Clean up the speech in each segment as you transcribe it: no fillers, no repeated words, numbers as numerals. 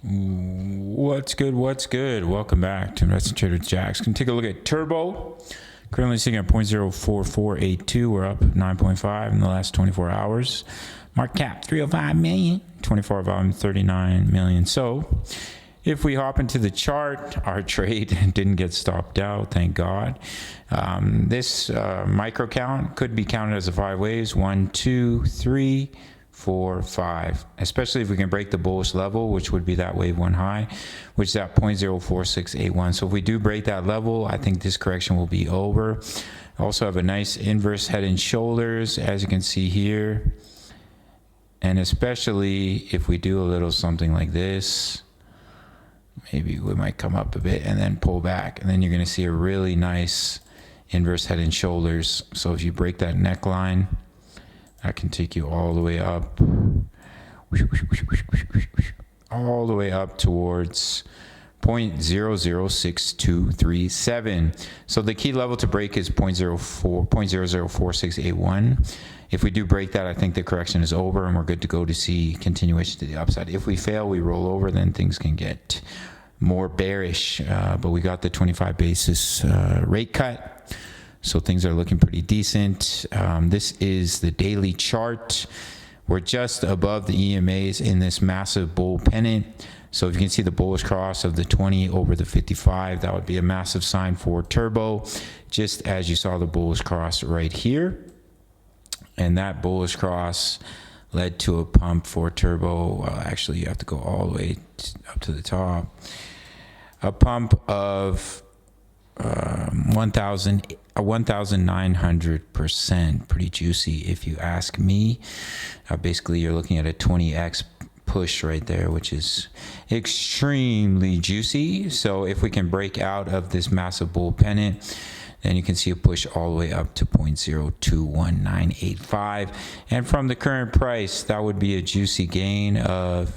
What's good? Welcome back to Investing Trader with Jax. Can take a look at Turbo. Currently sitting at 0.04482. We're up 9.5 in the last 24 hours. Market cap 305 million. 24 volume 39 million. So if we hop into the chart, our trade didn't get stopped out, thank God. This micro count could be counted as a 5 waves. 1, 2, 3, 4, 5, especially if we can break the bullish level, which would be that wave one high, which is at 0.04681. So if we do break that level, I think this correction will be over. Also have a nice inverse head and shoulders, as you can see here. And especially if we do a little something like this, maybe we might come up a bit and then pull back. And then you're going to see a really nice inverse head and shoulders. So if you break that neckline, that can take you all the way up, towards 0.006237. So the key level to break is 0.004681. If we do break that, I think the correction is over and we're good to go to see continuation to the upside. If we fail, we roll over, then things can get more bearish. But we got the 25 basis rate cut. So things are looking pretty decent. This is the daily chart. We're just above the EMAs in this massive bull pennant. So if you can see the bullish cross of the 20 over the 55, that would be a massive sign for Turbo, just as you saw the bullish cross right here. And that bullish cross led to a pump for Turbo. Actually, you have to go all the way up to the top. A pump of 1,900%, pretty juicy if you ask me. Basically, you're looking at a 20x push right there, which is extremely juicy. So if we can break out of this massive bull pennant, then you can see a push all the way up to 0.021985. And from the current price, that would be a juicy gain of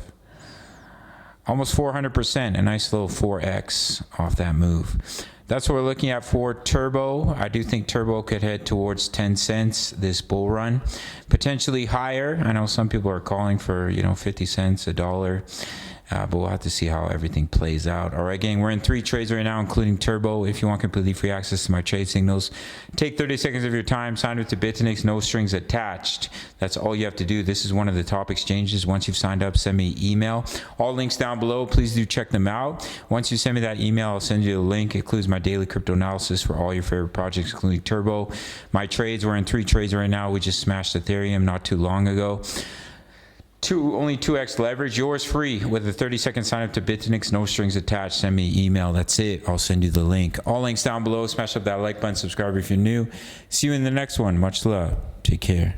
almost 400%, a nice little 4x off that move. That's what we're looking at for Turbo. I do think Turbo could head towards 10 cents this bull run, potentially higher. I know some people are calling for 50 cents, a dollar, but we'll have to see how everything plays out. All right, gang, we're in 3 trades right now, including Turbo. If you want completely free access to my trade signals, take 30 seconds of your time, sign up to Bitfinex, no strings attached. That's all you have to do. This is one of the top exchanges. Once you've signed up, send me an email. All links down below. Please do check them out. Once you send me that email, I'll send you a link. It includes my daily crypto analysis for all your favorite projects, including Turbo. My trades, we're in 3 trades right now. We just smashed Ethereum not too long ago. Only 2x leverage, yours free with a 30-second sign up to Bitfinex, no strings attached. Send me an email. That's it. I'll send you the link. All links down below. Smash up that like button, subscribe if you're new. See you in the next one. Much love. Take care.